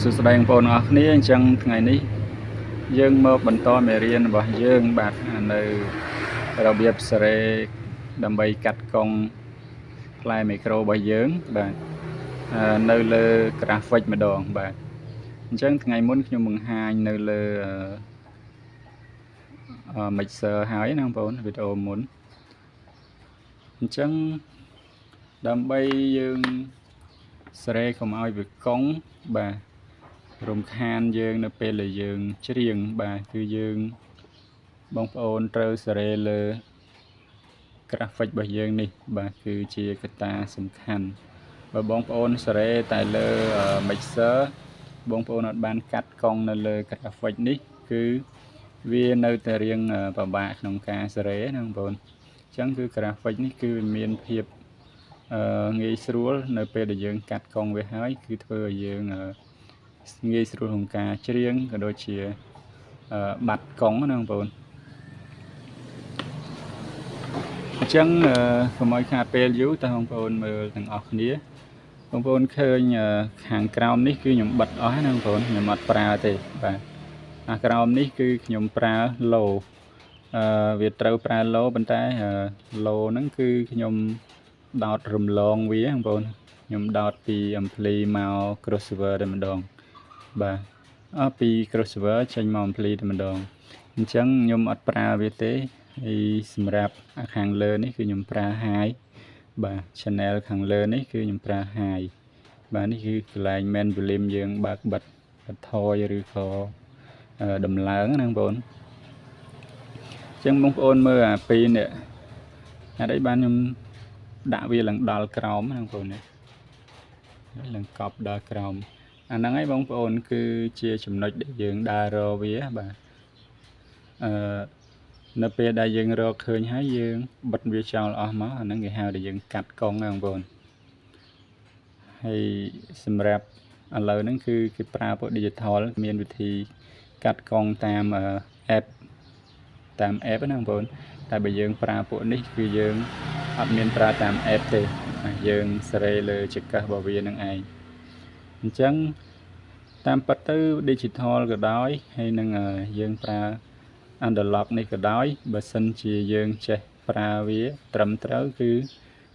សួស្តីបងប្អូនអរគ្នាអញ្ចឹងថ្ងៃនេះយើងមកបន្តមេរៀនរបស់យើងបាទនៅរបៀបសេរីដើម្បីកាត់កង់ផ្លែមីក្រូរបស់យើងបាទនៅលើ graphic ម្ដងបាទអញ្ចឹងថ្ងៃមុនខ្ញុំបង្ហាញនៅលើ mixer ហើយណាបងប្អូនវីដេអូមុនអញ្ចឹងដើម្បីយើងសេរីកុំឲ្យវាកង់បាទរំខានយើងនៅពេលដែលយើងច្រៀងបាទគឺយើងបងប្អូនត្រូវសេរីលើ graphic របស់យើងនេះបាទគឺជាកត្តាសំខាន់បើបងប្អូនសេរីតែលើ mixer បងប្អូនអត់បានកាត់កង់នៅលើ graphic នេះគឺវានៅតែរៀងពិបាកក្នុងការសេរីណាបងប្អូនអញ្ចឹងគឺ graphic នេះគឺវាមានភាពងាយស្រួលនៅពេលដែលយើងកាត់កង់វាហើយគឺធ្វើឲ្យយើងងាយស្រួលក្នុងការច្រៀងក៏ដូចជាបាត់កង់ណាបងប្អូនអញ្ចឹងកុំឲ្យខាតពេលយូរតើបងប្អូនមើលទាំងអស់គ្នាបងប្អូនឃើញខាងក្រោមនេះគឺខ្ញុំបិទអស់ហើយណាបងប្អូនខ្ញុំអត់ប្រើទេបាទខាងក្រោមនេះគឺខ្ញុំប្រើឡូវាត្រូវប្រើឡូប៉ុន្តែឡូហ្នឹងគឺខ្ញុំដោតរំលងវាបងប្អូនខ្ញុំដោតពី ampli មក crossover តែម្ដងបាទពី crossover ចេញមក ampli តែម្ដងអញ្ចឹងខ្ញុំអត់ប្រើវាទេហើយសម្រាប់ខាងលើនេះគឺខ្ញុំប្រើ high បាទ channel ខាងលើនេះគឺខ្ញុំប្រើ high បាទនេះគឺកន្លែង main volume យើងបើកបិទបន្ថយឬក៏ដំឡើងណាបងប្អូនអញ្ចឹងបងប្អូនមើលអាពីរនេះហេតុអីបានខ្ញុំដាក់វាឡើងដល់ក្រោមណាបងប្អូននេះឡើងកប់ដល់ក្រោមអាហ្នឹងហើយបងប្អូនគឺជាចំណុចដែលយើងដើររកវាបាទនៅពេលដែលយើងរកឃើញហើយយើងបិទវាចោលអស់មកអាហ្នឹងគេហៅថាយើងកាត់កង់ណាបងប្អូនហើយសម្រាប់ឥឡូវហ្នឹងគឺគេប្រើពួក digital មានវិធីកាត់កង់តាម app ណាបងប្អូនតែបើយើងប្រើពួកនេះគឺយើងអត់មានប្រើតាម app ទេយើងសេរីលើចង្កឹះរបស់វានឹងឯងអញ្ចឹងតាមពិតទៅ digital ក៏ដោយហើយនឹងយើងប្រើ analog នេះក៏ដោយបើសិនជាយើងចេះប្រើវាត្រឹមត្រូវគឺ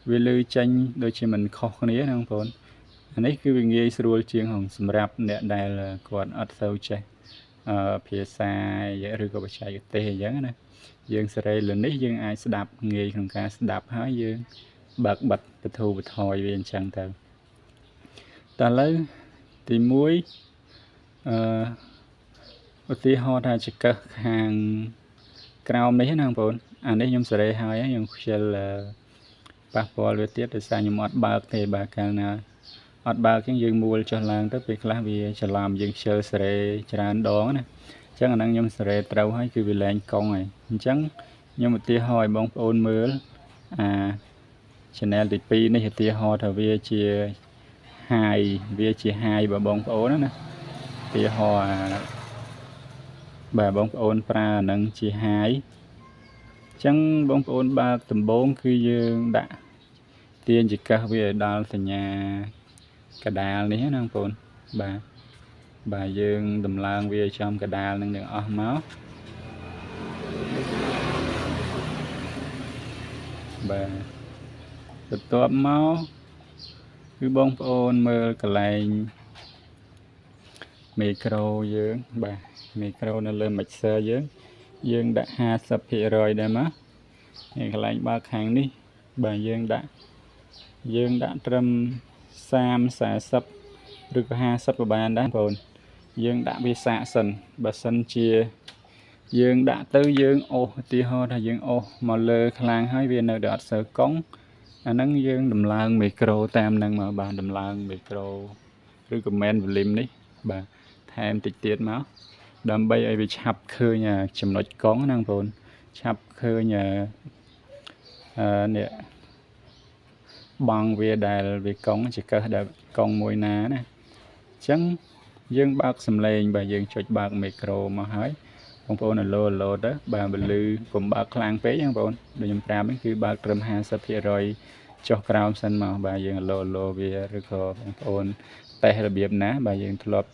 វាលឺចេញដូចជាមិនខុសគ្នាណាបងប្អូនអានេះគឺវាងាយស្រួលជាងសម្រាប់អ្នកដែលគាត់អត់សូវចេះភាសាឬក៏បច្ចេកទេសអញ្ចឹងណាយើងសេរីលើនេះយើងអាចស្ដាប់ងាយក្នុងការស្ដាប់ហើយយើងបើកបិទបធូរបន្ថយវាអញ្ចឹងទៅតើឥឡូវទី1ឧទាហរណ៍ថាចង្កឹះខាងក្រោមនេះណាបងប្អូនអានេះខ្ញុំសេរីហើយខ្ញុំខ្ជិលប៉ះពាល់វាទៀតដោយសារខ្ញុំអត់បើកទេបាទកាលណាអត់បើកចឹងយើងមួលចុះឡើងទៅពេលខ្លះវាច្រឡំយើងខ្ជិលសេរីច្រើនដងណាអញ្ចឹងអាហ្នឹងខ្ញុំសេរីត្រូវហើយគឺវាលែងកង់ហើយអញ្ចឹងខ្ញុំឧទាហរណ៍ឲ្យបងប្អូនមើលchannel ទី2នេះឧទាហរណ៍ថាវាជា high វាជា high របស់បងប្អូនណាឧទាហរណ៍បាទបងប្អូនប្រើអាហ្នឹងជា high អញ្ចឹងបងប្អូនបើកដំបូងគឺយើងដាក់ទាញចង្កឹះវាឲ្យដល់សញ្ញាកដាលនេះណាបងប្អូនបាទយើងដំឡើងវាចំកដាលនឹងទាំងអស់មកបាទបន្ទាប់មកគឺបងប្អូនមើលកន្លែងមីក្រូយើងបាទមីក្រូនៅលើ mixer យើងដាក់ 50% ដែរមកហើយកន្លែងបើកខាងនេះបាទយើងដាក់ត្រឹម30 40ឬក៏50ក៏បានដែរបងប្អូនយើងដាក់វាសាកសិនបើសិនជាយើងដាក់ទៅយើងអូសឧទាហរណ៍ថាយើងអូសមកលើខ្លាំងហើយវានៅតែអត់សូវកង់អាហ្នឹងយើងដំឡើងមីក្រូតាមហ្នឹងមកបាទដំឡើងមីក្រូឬក៏ main volume នេះបាទថែមតិចទៀតមកដើម្បីឲ្យវាឆាប់ឃើញចំណុចកង់ណាបងប្អូនឆាប់ឃើញនេះបងវាដែលវាកង់ចង្កឹះដែលកង់មួយណាណាអញ្ចឹងយើងបើកសំឡេងបាទយើងចុចបើកមីក្រូមកហើយបងប្អូនឡូទៅបាទបើលឺកុំបើកខ្លាំងពេកណាបងប្អូនដូចខ្ញុំប្រាប់ហ្នឹងគឺបើកត្រឹម 50% ចុះក្រោមសិនមកបាទយើងឡូវាឬក៏បងប្អូន តេស្តរបៀបណាបាទយើងធ្លាប់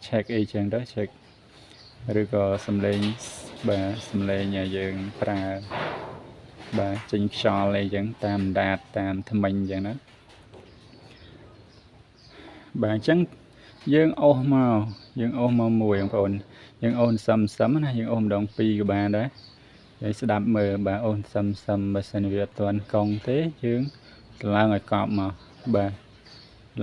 check អីចឹងទៅ check ឬក៏សំឡេងបាទសំឡេងយើងប្រើបាទចេញខ្យល់អីចឹងតាមដាតតាមថ្មិញចឹងណាបាទអញ្ចឹងយើងអូសមកមួយបងប្អូនយើងអូសសឹមណាយើងអូសម្ដង2ក៏បានដែរហើយស្ដាប់មើលបាទអូសសឹមបើសិនវាអត់ទាន់កង់ទេយើងឡើងឲ្យកប់មកបាទ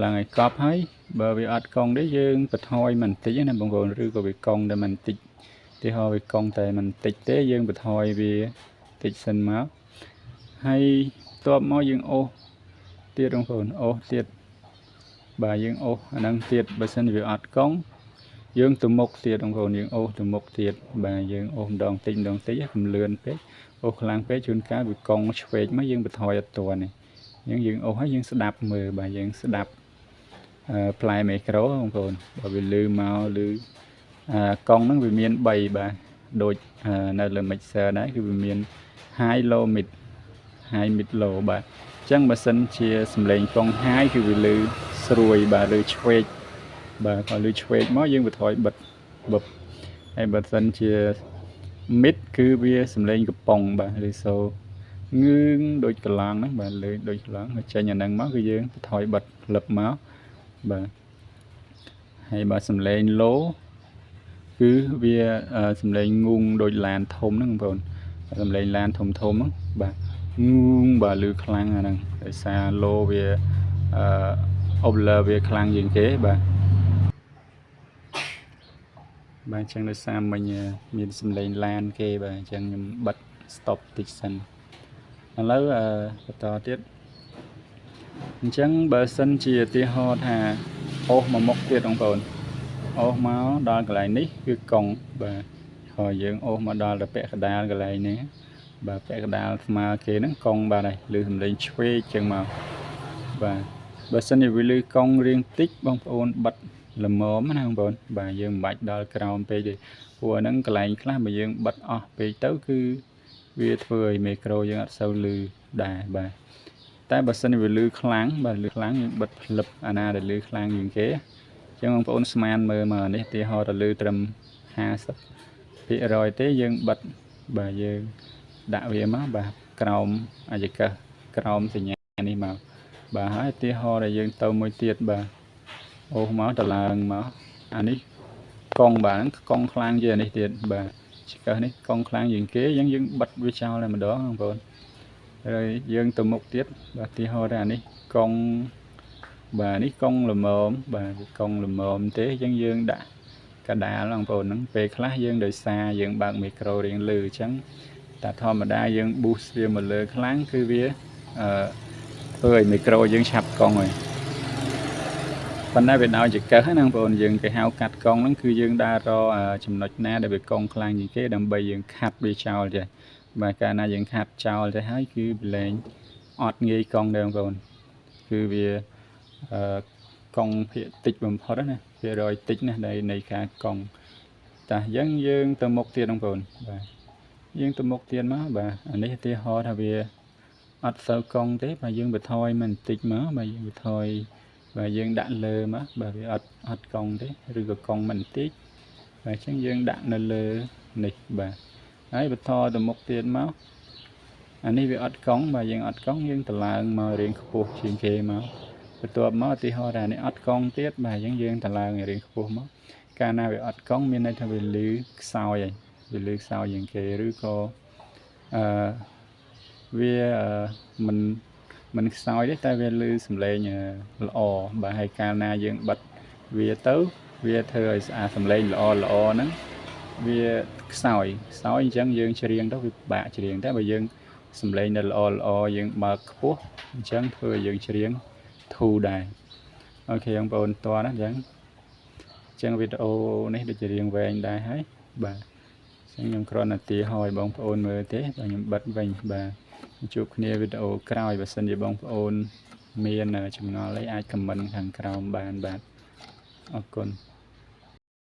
ឡើងឲ្យកប់ហើយបើវាអត់កង់ទេយើងបន្ថយមិនតិចណាបងប្អូនឬក៏វាកង់តែមិនតិចទីហោវាកង់តែមិនតិចទេយើងបន្ថយវាតិចសិនមកហើយបន្ទាប់មកយើងអូសទៀតបងប្អូនអូសទៀតបាទយើងអូសអាហ្នឹងទៀតបើសិនវាអត់កង់យើងទៅមុខទៀតបងប្អូនយើងអូសទៅមុខទៀតបាទយើងអូសម្ដងតិចកំលឿនពេកអូសខ្លាំងពេកជួនកាលវាកង់ឆ្វេកមកយើងបន្ថយអត់ទាន់នេះអញ្ចឹងយើងអូសហើយយើងស្ដាប់មើលបាទយើងស្ដាប់ផ្លែមីក្រូបងប្អូនបើវាលឺមកឬកង់ហ្នឹងវាមាន3បាទដូចនៅលើ mixer ដែរគឺវាមាន high low mid low បាទអញ្ចឹងបើសិនជាសំឡេងកង់ high គឺវាលឺស្រួយបាទលឺឆ្វេកបាទក៏លឺឆ្វេកមកយើងបន្ថយបិទហើយបើសិនជា mid គឺវាសំឡេងកំប៉ុងបាទលឺសូងឿងដូចកន្លងហ្នឹងបាទលឺដូចកន្លងហើយចេញអាហ្នឹងមកគឺយើងបន្ថយបិទលឹបមកបាទហើយបើសំឡេង low គឺវាសំឡេងងូងដូចឡានធំហ្នឹងបងប្អូនសំឡេងឡានធំហ្នឹងបាទងូងបាទលឺខ្លាំងអាហ្នឹងដោយសារ low វាover វាខ្លាំងជាងគេបាទអញ្ចឹងដោយសារមិញមានសំឡេងឡានគេបាទអញ្ចឹងខ្ញុំបិទ stop តិចសិនឥឡូវបន្តទៀតអញ្ចឹងបើសិនជាឧទាហរណ៍ថាអូសមកមុខទៀតបងប្អូនអូសមកដល់កន្លែងនេះគឺកង់បាទហើយយើងអូសមកដល់ទៅពាក់កណ្ដាលកន្លែងនេះបាទពាក់កណ្ដាលស្មើគេហ្នឹងកង់បាទហើយឮសំឡេងឆ្វេកចឹងមកបាទបើសិនជាវាឮកង់រៀងតិចបងប្អូនបិទល្មមណាបងប្អូនបាទយើងមិនបាច់ដល់ក្រោមពេកទេព្រោះហ្នឹងកន្លែងខ្លះបើយើងបិទអស់ពេកទៅគឺវាធ្វើឲ្យមីក្រូយើងអត់សូវឮដែរបាទតែបើសិនជាវាឮខ្លាំងបាទឮខ្លាំងយើងបិទផ្លឹបអាណាដែលឮខ្លាំងជាងគេអញ្ចឹងបងប្អូនស្មានមើលមកនេះទីហោទៅឮត្រឹម50%ទេយើងបិទបាទយើងដាក់វាមកបាទក្រោមអាចកឹះក្រោមសញ្ញានេះមកបាទហើយទីហោដែលយើងទៅមួយទៀតបាទអូសមកតឡើងមកអានេះកង់បាទហ្នឹងកង់ខ្លាំងជាងនេះទៀតបាទឆ្កឹះនេះកង់ខ្លាំងជាងគេអញ្ចឹងយើងបិទវាចោលតែម្ដងបងប្អូនហើយយើងទៅមុខទៀតបាទទីហោតែអានេះកង់បាទនេះកង់ល្មមបាទវាកង់ល្មមទេអញ្ចឹងយើងដាក់កដាលបងប្អូនហ្នឹងពេលខ្លះយើងដោយសារយើងបើកមីក្រូរៀងលឺអញ្ចឹងតែធម្មតាយើង boost វាមកលើខ្លាំងគឺវាធ្វើឲ្យមីក្រូយើងឆាប់កង់ហើយប៉ុន្តែវាដោយចកឹះណាបងប្អូនយើងគេហៅកាត់កង់ហ្នឹងគឺយើងដើររកចំណុចណាដែលវាកង់ខ្លាំងជាងគេដើម្បីយើងខាត់វាចោលចេះបាទកាលណាយើងខាត់ចោលទៅហើយគឺវាលែងអត់ងាយកង់ដែរបងប្អូនគឺវាកង់ភាគតិចបំផុតណាភាគរយតិចណានៃការកង់តែអញ្ចឹងយើងទៅមុខទៀតបងប្អូនបាទយើងទៅមុខទៀតមកបាទអានេះឧទាហរណ៍ថាវាអត់សូវកង់ទេបាទយើងបន្ថយមិនបន្តិចមកបាទយើងបន្ថយបាទយើងដាក់លើមកបាទវាអត់កង់ទេឬក៏កង់មិនបន្តិចបាទអញ្ចឹងយើងដាក់នៅលើនេះបាទហើយបន្តទៅមុខទៀតមកអានេះវាអត់កង់បាទយើងអត់កង់យើងតឡើងមករៀងខ្ពស់ជាងគេមកបន្ទាប់មកឧទាហរណ៍ថានេះអត់កង់ទៀតបាទអញ្ចឹងយើងតឡើងរៀងខ្ពស់មកកាលណាវាអត់កង់មានន័យថាវាលឺខ្សោយហើយវាលឺខ្សោយជាងគេឬក៏វាមិនខ្សោយទេតែវាលឺសំឡេងល្អបាទហើយកាលណាយើងបិទវាទៅវាធ្វើឲ្យសំឡេងល្អហ្នឹងវាខ្សោយអញ្ចឹងយើងច្រៀងទៅវាពិបាកច្រៀងតែបើយើងសំឡេងដែលល្អយើងបើកខ្ពស់អញ្ចឹងធ្វើឲ្យយើងច្រៀងធូរដែរអូខេបងប្អូនតោះណាអញ្ចឹងវីដេអូនេះដូចជារៀងវែងដែរហើយបាទអញ្ចឹងខ្ញុំគ្រាន់តែទាឲ្យបងប្អូនមើលទេបាទខ្ញុំបិទវិញបាទជួបគ្នាវីដេអូក្រោយបើសិនជាបងប្អូនមានចម្ងល់អីអាចខមមិនខាងក្រោមបានបាទអរគុណ